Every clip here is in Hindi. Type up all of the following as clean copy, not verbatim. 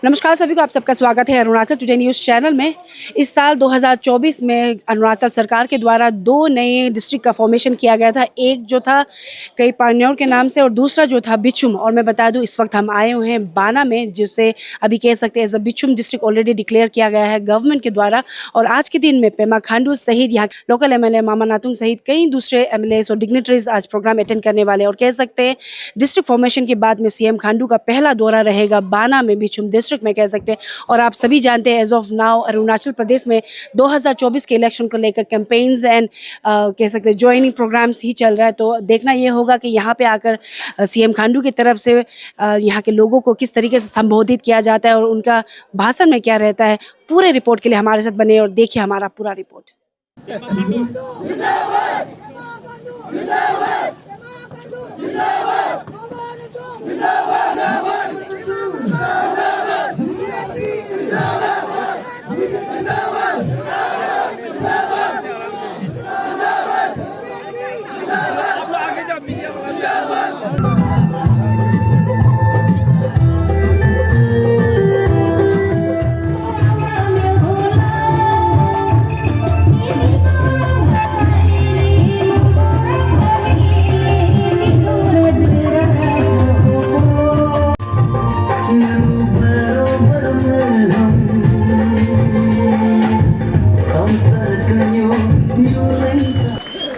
नमस्कार सभी को, आप सबका स्वागत है अरुणाचल टुडे न्यूज़ चैनल में। इस साल 2024 में अरुणाचल सरकार के द्वारा दो नए डिस्ट्रिक्ट का फॉर्मेशन किया गया था। एक जो था कई पान्योर के नाम से और दूसरा जो था बिछुम। और मैं बता दूं, इस वक्त हम आए हुए हैं बाना में, जिसे अभी कह सकते हैं एज अ बिछुम डिस्ट्रिक्ट ऑलरेडी डिक्लेयर किया गया है गवर्नमेंट के द्वारा। और आज के दिन में पेमा खांडू सहित यहाँ लोकल एमएलए मामा नातुंग सहित कई दूसरे एमएलएस और डिग्नेटरीज आज प्रोग्राम अटेंड करने वाले। और कह सकते हैं डिस्ट्रिक्ट फॉर्मेशन के बाद में सीएम खांडू का पहला दौरा रहेगा बाना में, बिछुम डिस्ट्रिक्ट में कह सकते हैं। और आप सभी जानते हैं as of now Arunachal Pradesh में 2024 के इलेक्शन को लेकर कैंपेन्स एंड कह सकते हैं ज्वाइनिंग प्रोग्राम्स ही चल रहा है। तो देखना ये होगा कि यहाँ पे आकर सीएम खांडू की तरफ से यहाँ के लोगों को किस तरीके से संबोधित किया जाता है और उनका भाषण में क्या रहता है। पूरे रिपोर्ट के लिए हमारे साथ बने और देखिए हमारा पूरा रिपोर्ट।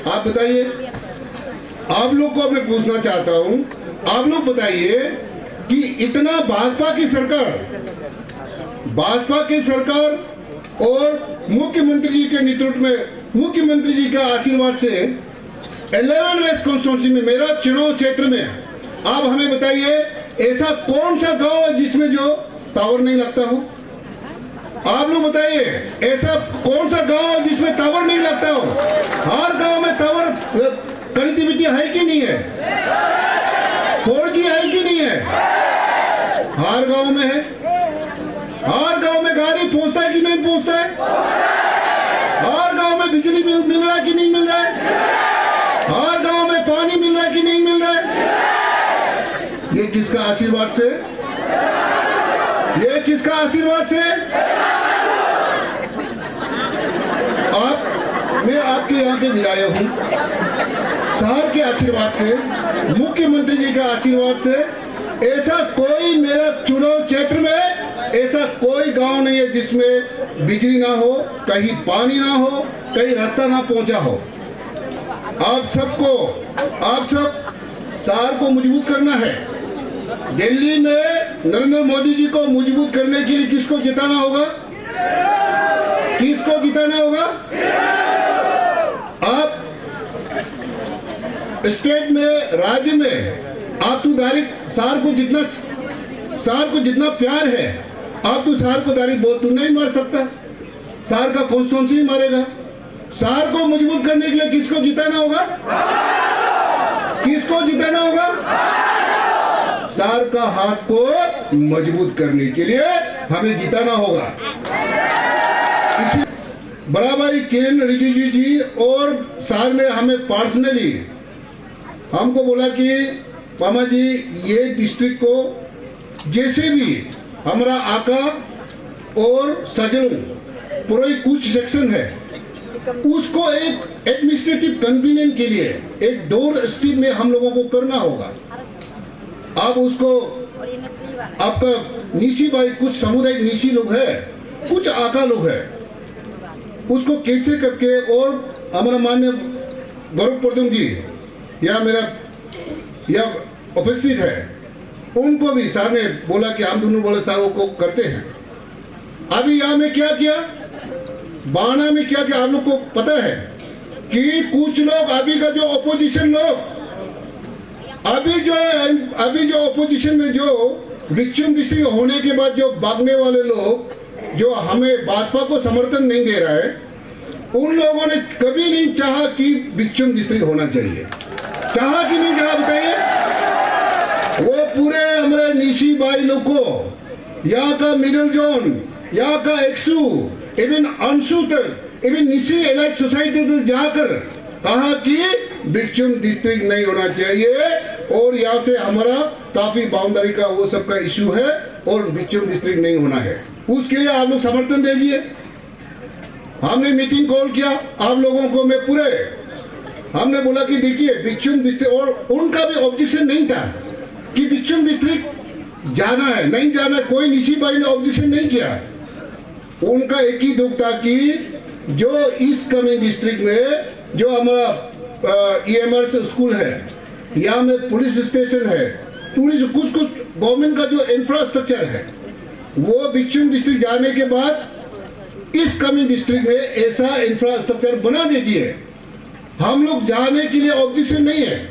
आप बताइए, आप लोग को मैं पूछना चाहता हूं, आप लोग बताइए कि इतना भाजपा की सरकार और मुख्यमंत्री जी के नेतृत्व में, मुख्यमंत्री जी का आशीर्वाद से 11 वेस्ट कॉन्स्टिट्यूंसी में, मेरा चुनाव क्षेत्र में, आप हमें बताइए ऐसा कौन सा गांव है जिसमें जो टावर नहीं लगता हो? आप लोग बताइए ऐसा कौन सा गांव है जिसमें टावर नहीं लगता हो? हर गांव में टावर कनेक्टिविटी है कि नहीं है? 4G है कि नहीं है? हर गांव में है। हर गांव में गाड़ी पहुंचता है कि नहीं पहुंचता है? हर गांव में बिजली मिल रहा है कि नहीं मिल रहा है? हर गांव में पानी मिल रहा है कि नहीं मिल रहा है? ये किसका आशीर्वाद से? ये किसका आशीर्वाद से? मैं आपके यहाँ के विधायक हूँ। साहब के आशीर्वाद से, मुख्यमंत्री जी का आशीर्वाद से, ऐसा कोई मेरा चुनाव क्षेत्र में ऐसा कोई गांव नहीं है जिसमें बिजली ना हो, कहीं पानी ना हो, कहीं रास्ता ना पहुंचा हो। आप सब सार को मजबूत करना है। दिल्ली में नरेंद्र मोदी जी को मजबूत करने के लिए किसको जिताना होगा? किसको जिताना होगा? आप स्टेट में, राज्य में, आप तो डायरेक्ट सार को जितना प्यार है, आप तो सार को डायरेक्ट बोल तो नहीं मार सकता। सार का कॉन्स्टिट्यूंसी ही मारेगा। सार को मजबूत करने के लिए किसको जिताना होगा? किसको जिताना होगा? सार का हाथ को मजबूत करने के लिए हमें जिताना होगा। बड़ा भाई किरण रिजिजू जी और सार ने हमें पर्सनली हमको बोला कि मामा जी, ये डिस्ट्रिक्ट को जैसे भी हमारा आका और सजन पूरे कुछ सेक्शन है, उसको एक एडमिनिस्ट्रेटिव कन्वीनियंस के लिए एक डोर स्टेप में हम लोगों को करना होगा। आप उसको, आपका निशी भाई, कुछ सामुदायिक निशी लोग है, कुछ आका लोग है, उसको कैसे करके, और हमारा माननीय गौरव प्रदम जी या उपस्थित है, उनको भी सर ने बोला कि हम दोनों बोले सारों को करते हैं। अभी यहाँ में क्या किया, बाना में क्या किया, आप लोग को पता है कि कुछ लोग, अभी का जो ऑपोजिशन लोग, अभी जो ऑपोजिशन में जो बिछुम डिस्ट्रिक्ट होने के बाद जो भागने वाले लोग, जो हमें भाजपा को समर्थन नहीं दे रहा है, उन लोगों ने कभी नहीं चाहा कि बिक्चुम डिस्ट्रिक्ट होना चाहिए। चाहा कि नहीं चाहा बताइए? वो पूरे हमारे निशी भाई लोग को, यहाँ का मिडिल जोन, यहाँ का एक्सू, इवन अंशु तक, इवन निशी एलाइट सोसाइटी तक जाकर कहा कि बिक्चुम डिस्ट्रिक्ट नहीं होना चाहिए और यहाँ से हमारा काफी बाउंड्री का वो सब का इशू है और बिक्चुम डिस्ट्रिक्ट नहीं होना है। उसके लिए आप लोग समर्थन दीजिए। हमने मीटिंग कॉल किया आप लोगों को, मैं पूरे हमने बोला कि देखिए बिक्चुम डिस्ट्रिक्ट, और उनका भी ऑब्जेक्शन नहीं था कि बिक्चुम डिस्ट्रिक्ट जाना है नहीं जाना, कोई निशी भाई ने ऑब्जेक्शन नहीं किया। उनका एक ही दुख था कि जो ईस्ट कमिंग डिस्ट्रिक्ट में जो हमारा EMRS स्कूल है, यहाँ में पुलिस स्टेशन है, टूरिज्म, कुछ गवर्नमेंट का जो इंफ्रास्ट्रक्चर है, वो बिक्चुम डिस्ट्रिक्ट जाने के बाद इस कमिंग डिस्ट्रिक्ट में ऐसा इंफ्रास्ट्रक्चर बना दीजिए। हम लोग जाने के लिए ऑब्जेक्शन नहीं है।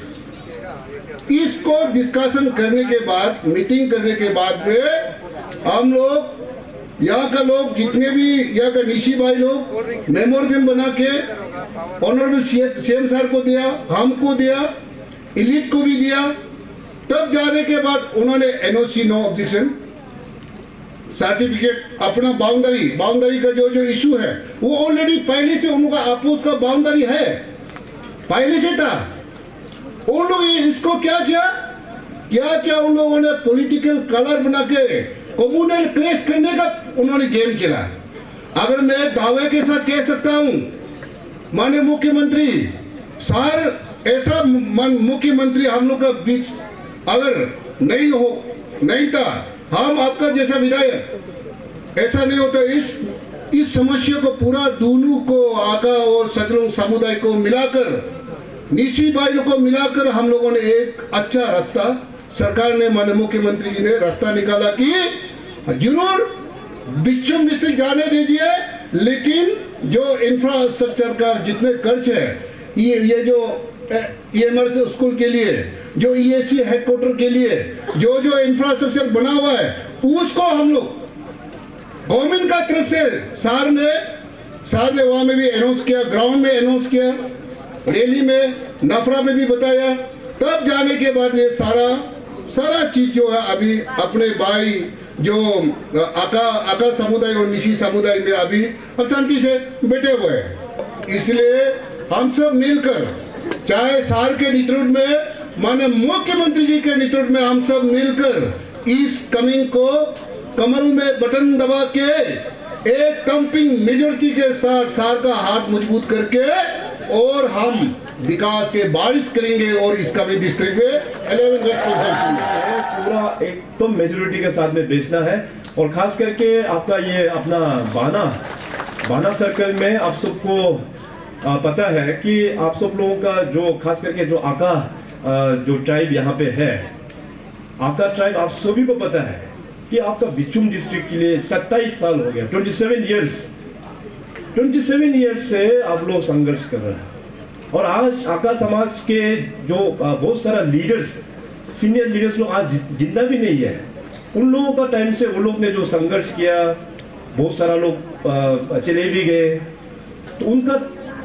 इसको डिस्कशन करने के बाद, मीटिंग करने के बाद में हम लोग यहाँ का लोग जितने भी यहाँ का निशी भाई लोग मेमोरेंडम बना के ऑनरेबल CM सर को दिया, हमको दिया, इलीट को भी दिया। तब जाने के बाद उन्होंने NOC नो ऑब्जेक्शन सर्टिफिकेट, अपना बाउंड्री का जो इशू है वो ऑलरेडी पहले से उनका आपूस का बाउंड्री है, पहले से था। उन लोग इसको क्या किया उन लोगों ने पॉलिटिकल कलर बना के कम्युनल क्लेश करने का उन्होंने गेम खेला। अगर मैं दावे के साथ कह सकता हूं, माननीय मुख्यमंत्री सर, ऐसा मुख्यमंत्री हम लोग का बीच अगर नहीं था, हम आपका जैसा विधायक ऐसा नहीं होता। इस समस्या को पूरा दोनों को, आका और सजलों समुदाय को मिलाकर, निशी भाई को मिलाकर हम लोगों ने एक अच्छा रास्ता, सरकार ने, माननीय मुख्यमंत्री जी ने रास्ता निकाला कि जरूर बिक्चुम डिस्ट्रिक्ट जाने दीजिए, लेकिन जो इंफ्रास्ट्रक्चर का जितने खर्च है, ये जो EMRS स्कूल के लिए, जो EAC हेडक्वार्टर के लिए जो इंफ्रास्ट्रक्चर बना हुआ है, उसको हम लोग गवर्नमेंट का तरफ से सर ने वहां में भी अनाउंस किया, ग्राउंड में अनाउंस किया, रैली में, नफरा में भी बताया। तब जाने के बाद ये सारा चीज जो है अभी अपने भाई जो आका समुदाय और निशी समुदाय में अभी शांति से बैठे हुए हैं। इसलिए हम सब मिलकर, चाहे सर के नेतृत्व में, माननीय मुख्यमंत्री जी के नेतृत्व में, हम सब मिलकर इस कमिंग को कमल में बटन दबा के एक टम्पिंग मेजोरिटी के साथ सर का हाथ मजबूत करके और हम विकास के बारिश करेंगे और इसका भी डिस्ट्रिक्ट में 11 वेस्ट पूरा एकदम मेजोरिटी के साथ में बेचना है। और खास करके आपका ये अपना बाना सर्कल में आप सबको पता है कि आप सब लोगों का जो खास करके जो आका जो ट्राइब यहाँ पे है, आका ट्राइब, आप सभी को पता है कि आपका बिक्चुम डिस्ट्रिक्ट के लिए 27 साल हो गया, 27 ईयर्स से आप लोग संघर्ष कर रहे हैं। और आज आका समाज के जो बहुत सारा लीडर्स, सीनियर लीडर्स लोग आज जिंदा भी नहीं है। उन लोगों का टाइम से वो लोग ने जो संघर्ष किया, बहुत सारा लोग चले भी गए। तो उनका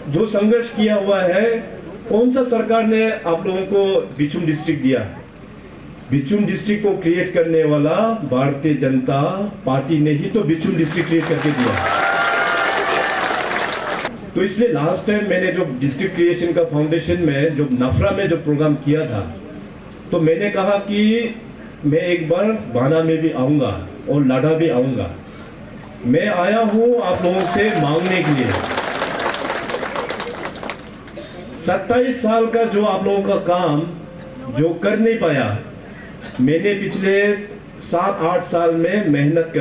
जो संघर्ष किया हुआ है, कौन सा सरकार ने आप लोगों को बिक्चुम डिस्ट्रिक्ट दिया? बिक्चुम डिस्ट्रिक्ट को क्रिएट करने वाला भारतीय जनता पार्टी ने ही तो बिक्चुम डिस्ट्रिक्ट क्रिएट करके दिया। तो इसलिए लास्ट टाइम मैंने जो डिस्ट्रिक्ट क्रिएशन का फाउंडेशन में जो नफरा में जो प्रोग्राम किया था, तो मैंने कहा कि मैं एक बार बाना में भी आऊंगा और लाडा भी आऊंगा। मैं आया हूं आप लोगों से मांगने के लिए। 27 साल का जो आप लोगों का काम जो कर नहीं पाया, मैंने पिछले 7-8 साल में मेहनत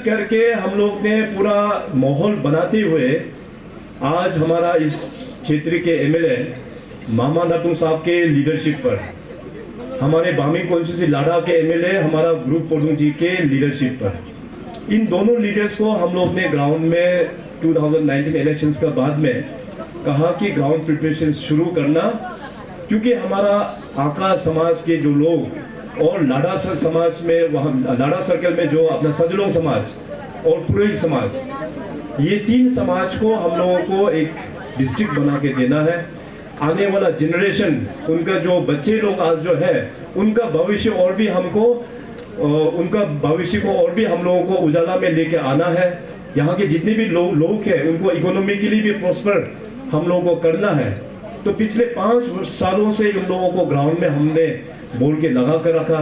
करके हम लोग ने पूरा माहौल बनाते हुए आज हमारा इस क्षेत्र के MLA मामा नटुंग साहब के लीडरशिप पर, हमारे बामी कॉन्स्टिट्यूंसी लाडा के MLA हमारा ग्रुप पोर्दुंग जी के लीडरशिप पर, इन दोनों लीडर्स को हम लोग ने ग्राउंड में 2019 इलेक्शंस का बाद में कहा कि ग्राउंड प्रिपरेशन शुरू करना, क्योंकि हमारा आका समाज के जो लोग और लाडा समाज में, वहाँ लाडा सर्कल में जो अपना सजलों समाज और पुरोहित समाज, ये 3 समाज को हम लोगों को एक डिस्ट्रिक्ट बना के देना है। आने वाला जनरेशन, उनका जो बच्चे लोग आज जो है, उनका भविष्य और भी हमको उनका भविष्य को और भी हम लोगों को उजाला में लेके आना है। यहाँ के जितने भी लोग हैं उनको इकोनॉमिकली भी प्रॉस्पर हम लोगों को करना है। तो पिछले 5 सालों से उन लोगों को ग्राउंड में हमने बोल के लगा कर रखा।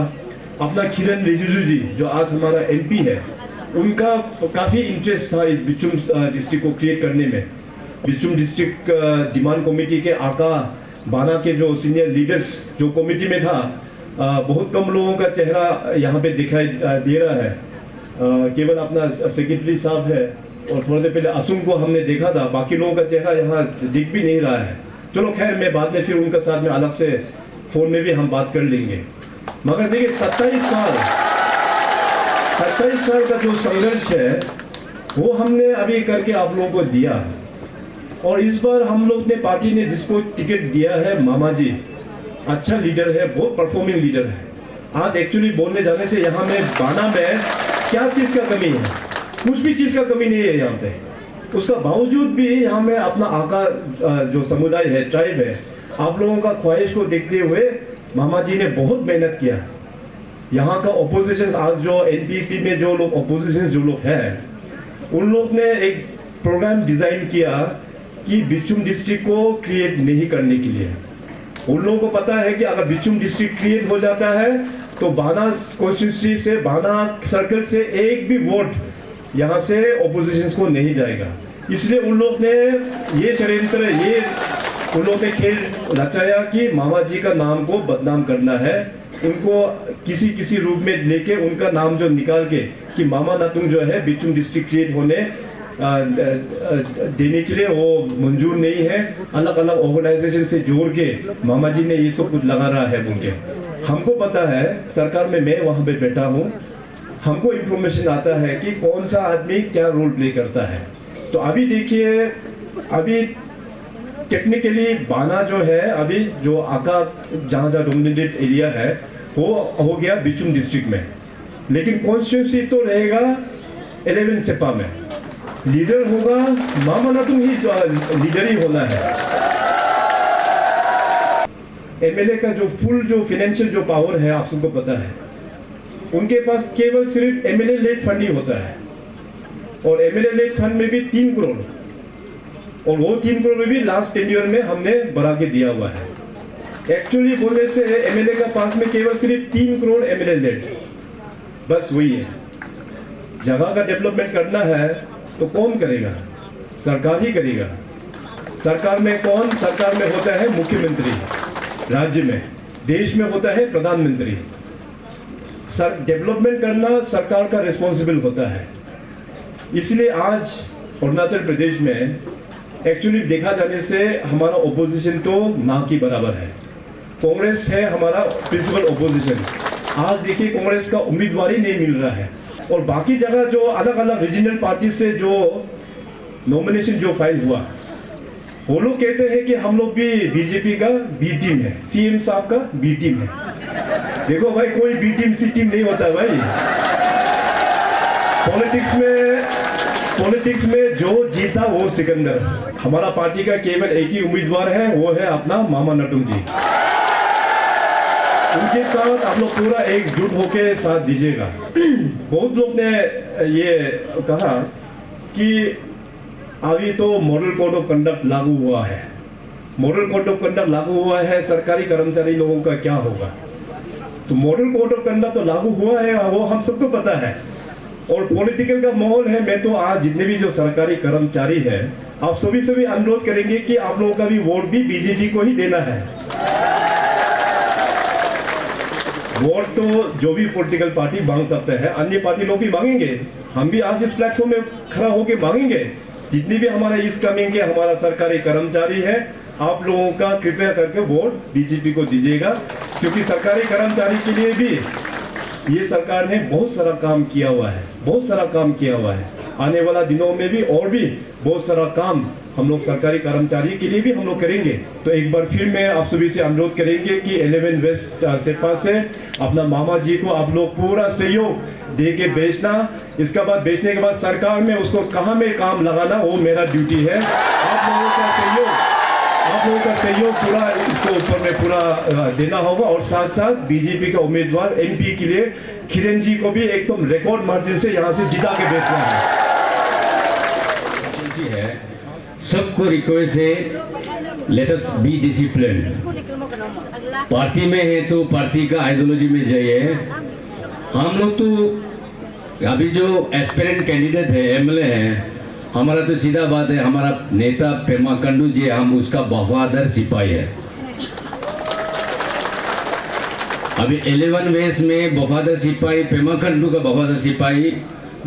अपना किरण रिजिजू जी जो आज हमारा MP है, उनका काफ़ी इंटरेस्ट था इस बिचुम डिस्ट्रिक्ट को क्रिएट करने में। बिचुम डिस्ट्रिक्ट डिमांड कमेटी के आका बाना के जो सीनियर लीडर्स जो कमेटी में था, बहुत कम लोगों का चेहरा यहाँ पे दिखाई दे रहा है। केवल अपना सेक्रेटरी साहब है और थोड़ी देर पहले असुम को हमने देखा था, बाकी लोगों का चेहरा यहाँ दिख भी नहीं रहा है। चलो खैर, मैं बाद में फिर उनका साथ में अलग से फ़ोन में भी हम बात कर लेंगे। मगर देखिए 27 साल का जो संघर्ष है वो हमने अभी करके आप लोगों को दिया। और इस बार हम लोग ने पार्टी ने जिसको टिकट दिया है, मामा जी अच्छा लीडर है, बहुत परफॉर्मिंग लीडर है। आज एक्चुअली बोलने जाने से यहाँ में बाना में क्या चीज़ का कमी है, कुछ भी चीज़ का कमी नहीं है यहाँ पे। उसका बावजूद भी यहाँ में अपना आका जो समुदाय है, ट्राइब है, आप लोगों का ख्वाहिश को देखते हुए मामा जी ने बहुत मेहनत किया। यहाँ का ऑपोजिशन, आज जो NPP में जो लोग ऑपोजिशन जो लोग हैं, उन लोग ने एक प्रोग्राम डिज़ाइन किया कि बिचुम डिस्ट्रिक्ट को क्रिएट नहीं करने के लिए। उन लोगों को पता है कि अगर बिचुम डिस्ट्रिक्ट क्रिएट हो जाता है तो बाना कॉन्स्टिट्यूंसी से, बाना सर्कल से एक भी वोट यहाँ से ऑपोजिशन को नहीं जाएगा। इसलिए उन लोग ने ये षड्यंत्र, ये उन लोग ने खेल रचाया कि मामा जी का नाम को बदनाम करना है। उनको किसी रूप में लेके उनका नाम जो निकाल के कि मामा नातुंग जो है बिचुम डिस्ट्रिक्ट क्रिएट होने देने के लिए वो मंजूर नहीं है। अलग अलग ऑर्गेनाइजेशन से जोड़ के मामा जी ने ये सब कुछ लगा रहा है बोल के। हमको पता है, सरकार में मैं वहाँ पे बैठा हूँ, हमको इन्फॉर्मेशन आता है कि कौन सा आदमी क्या रोल प्ले करता है। तो अभी देखिए, अभी टेक्निकली बाना जो है, अभी जो आका जहाँ डोमिनेटेड एरिया है वो हो गया बिचुम डिस्ट्रिक्ट में, लेकिन कॉन्स्टिट्यूंसी तो रहेगा 11 सेपा में। लीडर होगा मामा नातुंग ही लीडर ही होना है। MLA का जो फुल जो फाइनेंशियल जो पावर है, आप सबको पता है, उनके पास केवल सिर्फ MLA लेड फंड ही होता है। और MLA लेड फंड में भी 3 करोड़, और वो 3 करोड़ में भी लास्ट टेन्योर में हमने बढ़ा के दिया हुआ है। एक्चुअली बोलने से MLA का पास में केवल सिर्फ 3 करोड़ MLA लेड, बस वही है। जगह का डेवलपमेंट करना है तो कौन करेगा? सरकार ही करेगा। सरकार में कौन? सरकार में होता है मुख्यमंत्री, राज्य में, देश में होता है प्रधानमंत्री। डेवलपमेंट करना सरकार का रिस्पॉन्सिबल होता है। इसलिए आज अरुणाचल प्रदेश में एक्चुअली देखा जाने से हमारा ओपोजिशन तो ना के बराबर है। कांग्रेस है हमारा प्रिंसिपल ओपोजिशन। आज देखिए कांग्रेस का उम्मीदवार ही नहीं मिल रहा है। और बाकी जगह जो अलग अलग रीजनल पार्टी से जो नॉमिनेशन जो फाइल हुआ, वो लोग कहते हैं कि हम लोग भी बीजेपी का बी टीम है, CM साहब का बी टीम है। देखो भाई, कोई बी टीम सी टीम नहीं होता भाई। पॉलिटिक्स में जो जीता वो सिकंदर। हमारा पार्टी का केवल एक ही उम्मीदवार है, वो है अपना मामा नातुंग जी। उनके साथ आप लोग पूरा एकजुट होके साथ दीजिएगा। बहुत लोग ने ये कहा कि अभी तो मॉडल कोड ऑफ कंडक्ट लागू हुआ है। मॉडल कोड ऑफ कंडक्ट लागू हुआ है, सरकारी कर्मचारी लोगों का क्या होगा? तो मॉडल कोड ऑफ कंडक्ट तो लागू हुआ है, वो हम सबको पता है। और पॉलिटिकल का माहौल है। मैं तो आज जितने भी जो सरकारी कर्मचारी हैं, आप सभी अनुरोध करेंगे कि आप लोगों का भी वोट भी बीजेपी को ही देना है। वोट तो जो भी पॉलिटिकल पार्टी मांग सकते हैं, अन्य पार्टी लोग भी मांगेंगे। हम भी आज इस प्लेटफॉर्म में खड़ा होकर मांगेंगे। जितनी भी हमारा इस कमिंग के हमारा सरकारी कर्मचारी है, आप लोगों का कृपया करके वोट बीजेपी को दीजिएगा, क्योंकि सरकारी कर्मचारी के लिए भी ये सरकार ने बहुत सारा काम किया हुआ है, बहुत सारा काम किया हुआ है। आने वाला दिनों में भी और भी बहुत सारा काम हम लोग सरकारी कर्मचारी के लिए भी हम लोग करेंगे। तो एक बार फिर मैं आप सभी से अनुरोध करेंगे कि 11 वेस्ट सेपा से अपना मामा जी को आप लोग पूरा सहयोग दे के बेचना। इसके बाद बेचने के बाद सरकार में उसको कहाँ में काम लगाना वो मेरा ड्यूटी है। आप लोगों का सहयोग पूरा इसके ऊपर में पूरा देना होगा। और साथ साथ बीजेपी का उम्मीदवार एमपी के लिए किरण जी को भी एकदम रिकॉर्ड मार्जिन से यहाँ से जिता के बेचना है। सबको रिक्वेस्ट है, let us be discipline. Party में है तो पार्टी का आइडियोलॉजी में जाइए। हम लोग तो अभी जो एस्पिरेंट कैंडिडेट है, एमएलए है, हमारा तो सीधा बात है, हमारा नेता पेमा खांडू जी, हम उसका वफादार सिपाही है। अभी 11 वेस्ट में वफादार सिपाही, पेमा खांडू का वफादार सिपाही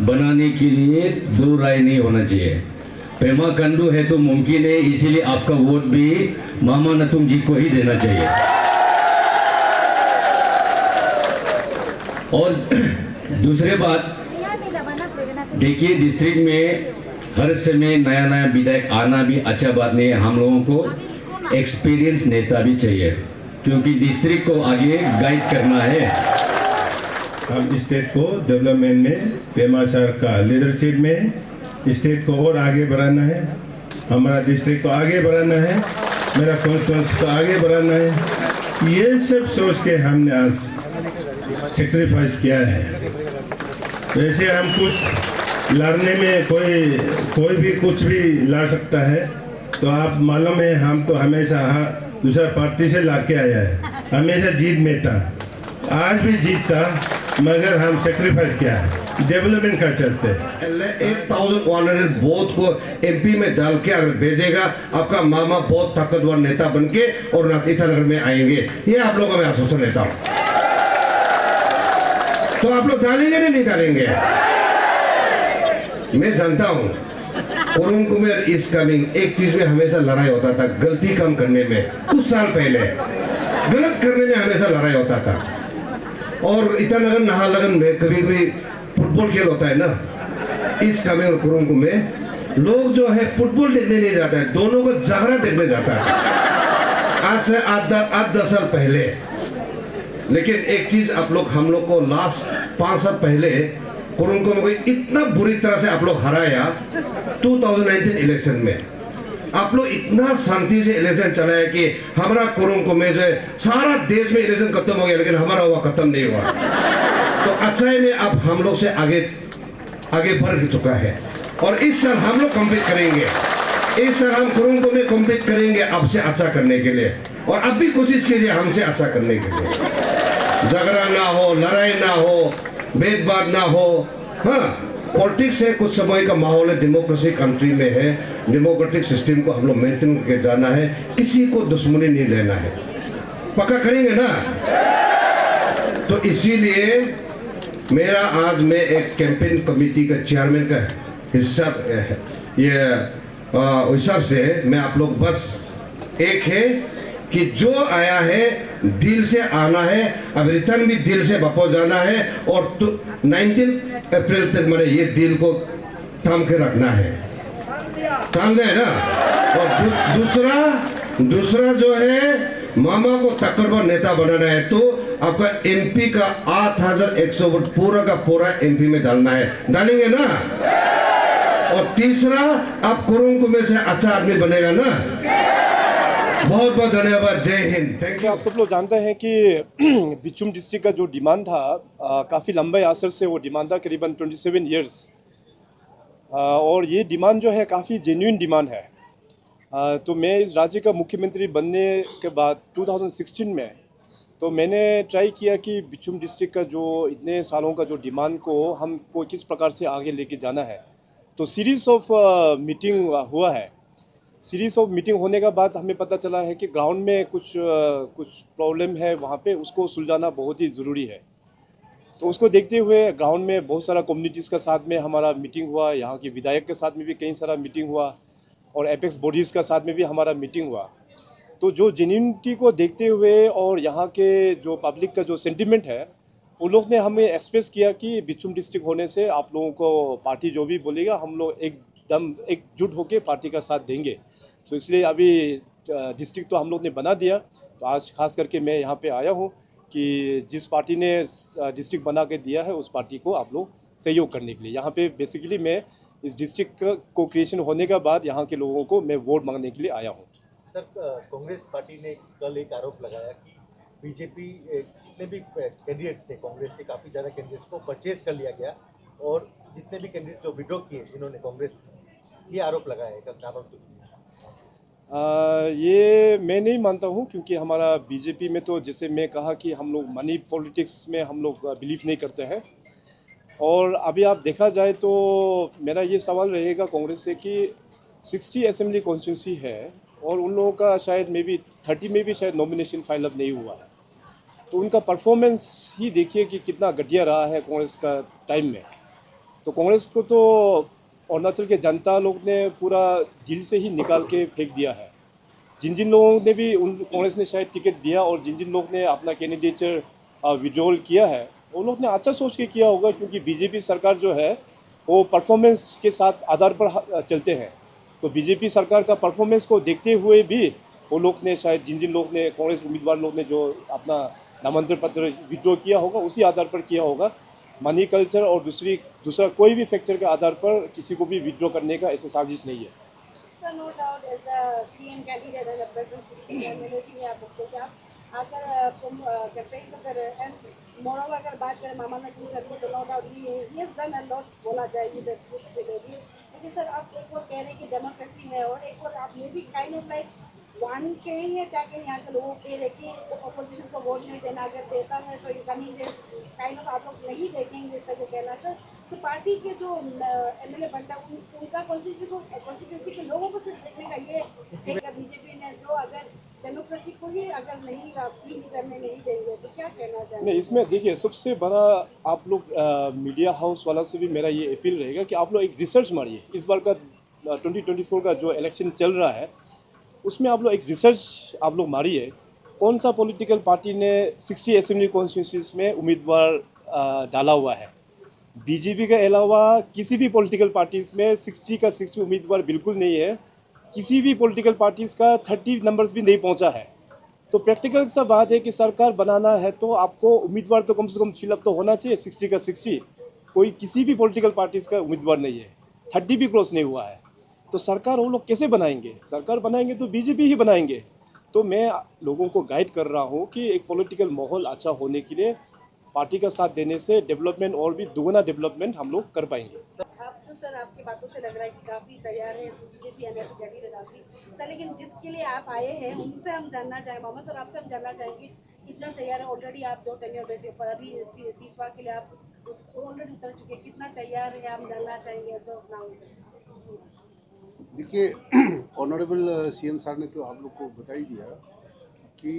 बनाने के लिए दो राय नहीं होना चाहिए। पेमा खांडू है तो मुमकिन है, इसीलिए आपका वोट भी मामा नतुंग जी को ही देना चाहिए। और दूसरी बात देखिए, डिस्ट्रिक्ट में हर समय नया नया विधायक आना भी अच्छा बात नहीं है। हम लोगों को एक्सपीरियंस नेता भी चाहिए, क्योंकि डिस्ट्रिक्ट को आगे गाइड करना है। हम स्टेट को डेवलपमेंट में पेमा सर का लीडरशिप में स्टेट को और आगे बढ़ाना है, हमारा डिस्ट्रिक्ट को आगे बढ़ाना है, मेरा कॉन्स्टिट्यूंसी को आगे बढ़ाना है। ये सब सोच के हमने आज सेक्रीफाइस किया है। वैसे हम कुछ लड़ने में कोई भी कुछ भी लड़ सकता है, तो आप मालूम है हम तो हमेशा दूसरा पार्टी से लाके आया है, हमेशा जीत में था, आज भी जीतता, मगर हम सेक्रीफाइस किया है डेवलपमेंट का चलते। 8100 वोट को एमपी में डाल के अगर भेजेगा, आपका मामा बहुत ताकतवर नेता बन के और ईटानगर में आएंगे, ये आप लोगों में आश्वासन देता हूँ। तो आप लोग डालेंगे नहीं डालेंगे? मैं जानता हूँ कुरुंग कुमेर इज कमिंग। एक चीज में हमेशा लड़ाई होता था, गलती कम करने में। कुछ साल पहले गलत करने में हमेशा लड़ाई होता था। और ईटानगर नाहरलगुन में कभी कभी फुटबॉल खेल होता है ना, इस कमिंग और कुरुंग में लोग जो है फुटबॉल देखने नहीं जाता है, दोनों को जागरा देखने जाता है। आज से 8-10 साल पहले। लेकिन एक चीज आप लोग हम लोग को लास्ट 5 साल पहले कुरुंग को इतना बुरी तरह से आप लोग हराया 2019 इलेक्शन में। आप लोग इतना शांति से इलेक्शन चलाया कि हमारा कुरुंग को में जो है सारा देश में इलेक्शन खत्म हो गया, लेकिन हमारा हुआ खत्म नहीं हुआ। तो अच्छाई में अब हम लोग से आगे बढ़ चुका है। और इस साल हम लोग कम्पीट करेंगे, इस साल हम कुरुंग को में कम्पीट करेंगे आपसे अच्छा करने के लिए। और अब भी कोशिश कीजिए हमसे अच्छा करने के लिए, झगड़ा ना हो, लड़ाई ना हो, भेदभाव ना हो। हाँ, पॉलिटिक्स है, कुछ समय का माहौल है, डेमोक्रेसी कंट्री में है, डेमोक्रेटिक सिस्टम को हम लोग मेंटेन करके जाना है, किसी को दुश्मनी नहीं लेना है। पक्का करेंगे ना? तो इसीलिए मेरा आज मैं एक कैंपेन कमेटी का चेयरमैन का हिस्सा हिसाब से मैं आप लोग बस एक है कि जो आया है दिल से आना है, अब रिटर्न भी दिल से वापस जाना है। और 19 अप्रैल तक मैंने ये दिल को थाम के रखना है, थाम दे ना। और दूसरा जो है मामा को तकरीबन नेता बनाना है, तो आपका एमपी का 8100 वोट पूरा का पूरा एमपी में डालना है, डालेंगे ना? और तीसरा, आप कुरुंग में से अच्छा आदमी बनेगा ना? बहुत बहुत धन्यवाद, जय हिंद, थैंक यू। आप सब लोग जानते हैं कि बिचुम डिस्ट्रिक्ट का जो डिमांड था, काफ़ी लंबे असर से वो डिमांड था, करीबन 27 ईयर्स। और ये डिमांड जो है काफ़ी जेन्युइन डिमांड है। तो मैं इस राज्य का मुख्यमंत्री बनने के बाद 2016 में तो मैंने ट्राई किया कि बिचुम डिस्ट्रिक्ट का जो इतने सालों का जो डिमांड को हमको किस प्रकार से आगे लेके जाना है। तो सीरीज़ ऑफ मीटिंग हुआ है। सीरीज ऑफ मीटिंग होने का बाद हमें पता चला है कि ग्राउंड में कुछ प्रॉब्लम है, वहाँ पे उसको सुलझाना बहुत ही ज़रूरी है। तो उसको देखते हुए ग्राउंड में बहुत सारा कम्युनिटीज़ का साथ में हमारा मीटिंग हुआ, यहाँ के विधायक के साथ में भी कई सारा मीटिंग हुआ, और एपेक्स बॉडीज़ का साथ में भी हमारा मीटिंग हुआ। तो जो जेन्युइनिटी को देखते हुए और यहाँ के जो पब्लिक का जो सेंटिमेंट है, उन लोग ने हमें एक्सप्रेस किया कि बिचुम डिस्ट्रिक्ट होने से आप लोगों को पार्टी जो भी बोलेगा हम लोग एक दम एकजुट होकर पार्टी का साथ देंगे। तो इसलिए अभी डिस्ट्रिक्ट तो हम लोग ने बना दिया, तो आज खास करके मैं यहाँ पे आया हूँ कि जिस पार्टी ने डिस्ट्रिक्ट बना के दिया है उस पार्टी को आप लोग सहयोग करने के लिए यहाँ पे बेसिकली मैं इस डिस्ट्रिक्ट को क्रिएशन होने के बाद यहाँ के लोगों को मैं वोट मांगने के लिए आया हूँ। सर, कांग्रेस पार्टी ने कल एक आरोप लगाया कि बीजेपी जितने भी कैंडिडेट्स थे कांग्रेस के, काफ़ी ज़्यादा कैंडिडेट्स को परचेज कर लिया गया और जितने भी कैंडिडेट्स जो विड्रॉ किए जिन्होंने कांग्रेस, ये आरोप लगाया है कल नामांकन। ये मैं नहीं मानता हूँ, क्योंकि हमारा बीजेपी में तो जैसे मैं कहा कि हम लोग मनी पॉलिटिक्स में हम लोग बिलीव नहीं करते हैं। और अभी आप देखा जाए तो मेरा ये सवाल रहेगा कांग्रेस से कि 60 असेंबली कॉन्स्टिट्यूंसी है और उन लोगों का शायद मे बी 30 में भी शायद नॉमिनेशन फाइल अप नहीं हुआ है, तो उनका परफॉर्मेंस ही देखिए कि कितना घटिया रहा है कांग्रेस का टाइम में। तो कांग्रेस को तो अरुणाचल के जनता लोग ने पूरा दिल से ही निकाल के फेंक दिया है। जिन जिन लोगों ने भी उन कांग्रेस ने शायद टिकट दिया और जिन जिन लोग ने अपना कैंडिडेचर विड्रॉल किया है वो लोग ने अच्छा सोच के किया होगा, क्योंकि बीजेपी सरकार जो है वो परफॉर्मेंस के साथ आधार पर चलते हैं। तो बीजेपी सरकार का परफॉर्मेंस को देखते हुए भी वो लोग ने शायद जिन जिन लोग ने कांग्रेस उम्मीदवार लोग ने जो अपना नामांकन पत्र विड्रॉ किया होगा उसी आधार पर किया होगा। मनी कल्चर और दूसरा कोई भी फैक्टर के आधार पर किसी को भी विड्रॉ करने का ऐसा साजिश नहीं है। Sir, no doubt as a CM candidate and president में आप बोलते हैं अगर तुम कैंपेन कर एंड मोरल अगर बात करें मामा नकवी सर को, तो नो डाउट ही हैज डन अ लॉट बोला जाएगी लेकिन सर आप एक और कह रहे हैं कि डेमोक्रेसी है और एक और आप ये भी काइंड ऑफ लाइक वन कहें या क्या कहें यहाँ के लोगों के कि अपोजिशन को वोट नहीं देना, अगर देता है तो इनकमिंग काइंड ऑफ आप लोग नहीं देखेंगे इस तरह कहना सर पार्टी के जो एमएलए बनता है उनका कॉन्स्टिट्यूंसी के लोगों को सिर्फ देखने का ये एक बीजेपी ने जो अगर डेमोक्रेसी को ही अगर नहीं फील करने नहीं देंगे तो क्या कहना चाहिए? नहीं, इसमें देखिए सबसे बड़ा आप लोग मीडिया हाउस वाला से भी मेरा ये अपील रहेगा कि आप लोग एक रिसर्च मारिए। इस बार का 2024 का जो इलेक्शन चल रहा है उसमें आप लोग एक रिसर्च आप लोग मारिए, कौन सा पॉलिटिकल पार्टी ने 60 असेंबली कॉन्स्टिट्यूंसीज में उम्मीदवार डाला हुआ है। बीजेपी के अलावा किसी भी पॉलिटिकल पार्टीज में 60 का 60 उम्मीदवार बिल्कुल नहीं है। किसी भी पॉलिटिकल पार्टीज का 30 नंबर्स भी नहीं पहुंचा है। तो प्रैक्टिकल सा बात है कि सरकार बनाना है तो आपको उम्मीदवार तो कम से कम फिलअप तो होना चाहिए। 60 का 60 कोई किसी भी पॉलिटिकल पार्टीज का उम्मीदवार नहीं है, 30 भी क्रॉस नहीं हुआ है। तो सरकार वो लोग कैसे बनाएंगे? सरकार बनाएंगे तो बीजेपी ही बनाएंगे। तो मैं लोगों को गाइड कर रहा हूँ कि एक पॉलिटिकल माहौल अच्छा होने के लिए पार्टी का साथ देने से डेवलपमेंट और भी दुगना डेवलपमेंट हम लोग कर पाएंगे। आप तो सर आपकी बातों से लग रहा है कि काफ़ी तैयार है बीजेपी कैंडिडेट सर, लेकिन जिसके लिए आप आए हैं उनसे हम जानना चाहें, मोहम्मद सर आपसे हम जानना चाहेंगे कितना तैयार है। ऑलरेडी आप 2 टेन्योर पर अभी 30वां के लिए आप ऑलरेडी उतर चुके हैं, कितना तैयार है हम जानना चाहेंगे एज ऑफ नाउ सर। देखिए ऑनरेबल सीएम सर ने तो आप लोग को बता ही दिया कि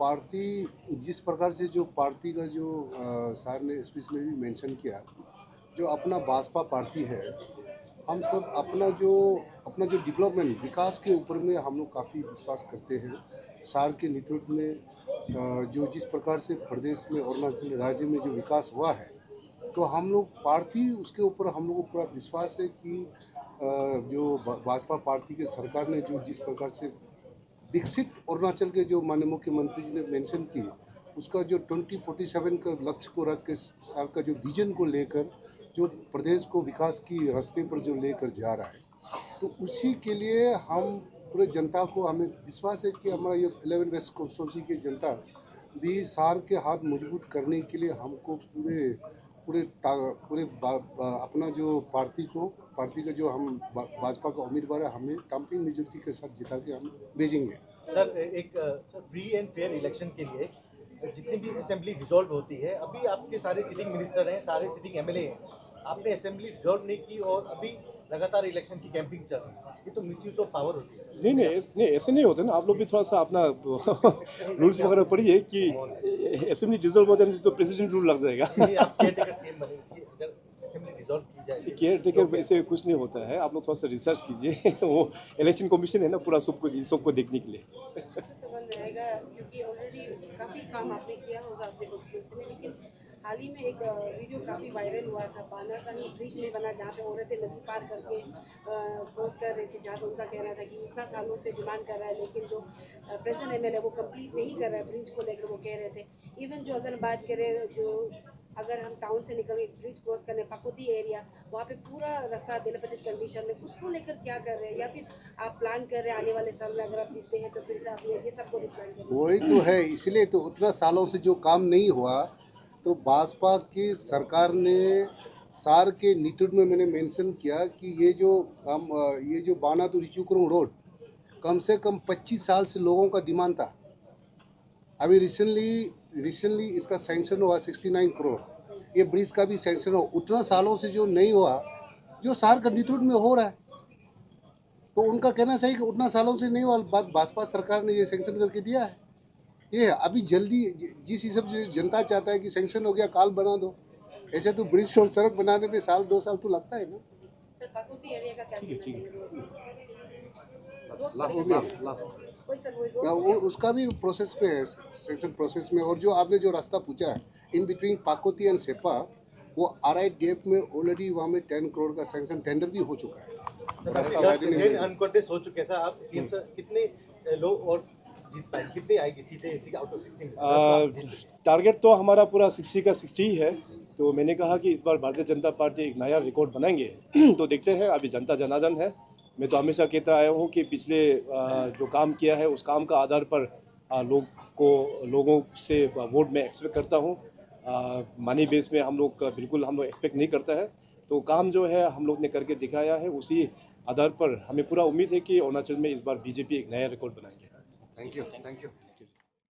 पार्टी जिस प्रकार से जो पार्टी का जो सर ने स्पीच में भी मेंशन किया, जो अपना भाजपा पार्टी है, हम सब अपना जो डेवलपमेंट विकास के ऊपर में हम लोग काफ़ी विश्वास करते हैं। सर के नेतृत्व में जो जिस प्रकार से प्रदेश में अरुणाचल राज्य में जो विकास हुआ है, तो हम लोग पार्टी उसके ऊपर हम लोग को पूरा विश्वास है कि जो भाजपा पार्टी के सरकार ने जो जिस प्रकार से विकसित अरुणाचल के जो माननीय मुख्यमंत्री जी ने मेंशन की, उसका जो 2047 का लक्ष्य को रख के सर का जो विजन को लेकर जो प्रदेश को विकास की रास्ते पर जो लेकर जा रहा है, तो उसी के लिए हम पूरे जनता को हमें विश्वास है कि हमारा ये 11 वेस्ट कॉन्स्टिट्यूंसी की जनता भी सर के हाथ मजबूत करने के लिए हमको पूरे अपना जो पार्टी का जो हम भाजपा का उम्मीदवार है हमें तंपिंग मेजॉरिटी के साथ जिता के हम भेजेंगे। सर एक फ्री एंड फेयर इलेक्शन के लिए जितनी भी असेंबली डिसॉल्व होती है, अभी आपके सारे सिटिंग मिनिस्टर हैं, सारे सिटिंग एमएलए हैं, आपने असेंबली डिसॉल्व नहीं की और अभी लगातार इलेक्शन की कैंपिंग चल रही है, ये तो मिसयूज ऑफ पावर होती है सर। नहीं ऐसे नहीं होते ना। आप लोग भी थोड़ा सा अपना रूल्स वगैरह पढ़िए कि असेंबली डिसॉल्व हो जाने से तो प्रेसिडेंट रूल लग जाएगा। आप केयरटेकर सीएम बनेंगे अगर असेंबली डिसॉल्व की जाए? केयरटेकर ऐसे कुछ नहीं होता है, आप लोग थोड़ा सा रिसर्च कीजिए। वो इलेक्शन कमीशन है ना पूरा सब कुछ इन सबको देखने के लिए। अच्छा सवाल रहेगा क्योंकि ऑलरेडी काफ़ी काम आपने किया होगा अपने कॉन्स्टिट्यूंसी में, लेकिन हाल ही में एक वीडियो काफ़ी वायरल हुआ था, बानाकानी ब्रिज नहीं बना जहाँ पे औरतें नदी पार करके क्रॉस कर रही थी, जहाँ पे उनका कहना था कि इतना सालों से डिमांड कर रहा है, लेकिन जो प्रेजेंट एमएलए वो कंप्लीट नहीं कर रहा है ब्रिज को लेकर, वो कह रहे थे। इवन जो अगर बात करें, जो अगर हम टाउन से निकल के ब्रिज क्रॉस करने पाकुती एरिया, वहाँ पे पूरा रास्ता दिलपतित कंडीशन में, उसको लेकर क्या कर रहे हैं, या फिर आप प्लान कर रहे हैं आने वाले साल में अगर आप जीतते हैं तो फिर से आप ये सबको प्लान करें? वही तो है, इसलिए तो उतना सालों से जो काम नहीं हुआ, तो भाजपा की सरकार ने सार के नेतृत्व में मैंने मेंशन किया कि ये जो बाना तो रिचुकुरम रोड कम से कम 25 साल से लोगों का डिमांड था। अभी रिसेंटली इसका सैंक्शन हुआ 69 करोड़, ये ब्रिज का भी सैंक्शन हो। उतना सालों से जो नहीं हुआ, जो सार का नेतृत्व में हो रहा है, तो उनका कहना सही कि उतना सालों से नहीं हुआ, बात भाजपा सरकार ने ये सैंक्शन करके दिया है। ये अभी जल्दी जिस हिसाब से जनता चाहता है कि सैंक्शन हो गया काल बना दो, ऐसे तो ब्रिज और सड़क बनाने में साल 2 साल तो लगता है ना। सर पाकुती एरिया का क्या वो उसका भी प्रोसेस पे है, सैंक्शन प्रोसेस में। और जो आपने जो रास्ता पूछा है इन बिटवीन पाकुती एंड सेपा, वो RIDF में ऑलरेडी वहाँ में 10 करोड़ का सैंक्शन टेंडर भी हो चुका है। रास्ता अनकॉन्टेस्ट हो चुके हैं। आप सीएम सर कितने लोग और जीत पाए, कितनी आएगी सीटें आउट ऑफ 16? टारगेट तो हमारा पूरा 60 का 60 ही है। तो मैंने कहा कि इस बार भारतीय जनता पार्टी एक नया रिकॉर्ड बनाएंगे। तो देखते हैं, अभी जनता जनार्दन है। मैं तो हमेशा कहता आया हूँ कि पिछले जो काम किया है उस काम का आधार पर लोगों से वोट में एक्सपेक्ट करता हूँ। मनी बेस में हम लोग एक्सपेक्ट नहीं करता है। तो काम जो है हम लोग ने करके दिखाया है, उसी आधार पर हमें पूरा उम्मीद है कि अरुणाचल में इस बार बीजेपी एक नया रिकॉर्ड बनाएंगे। Thank you.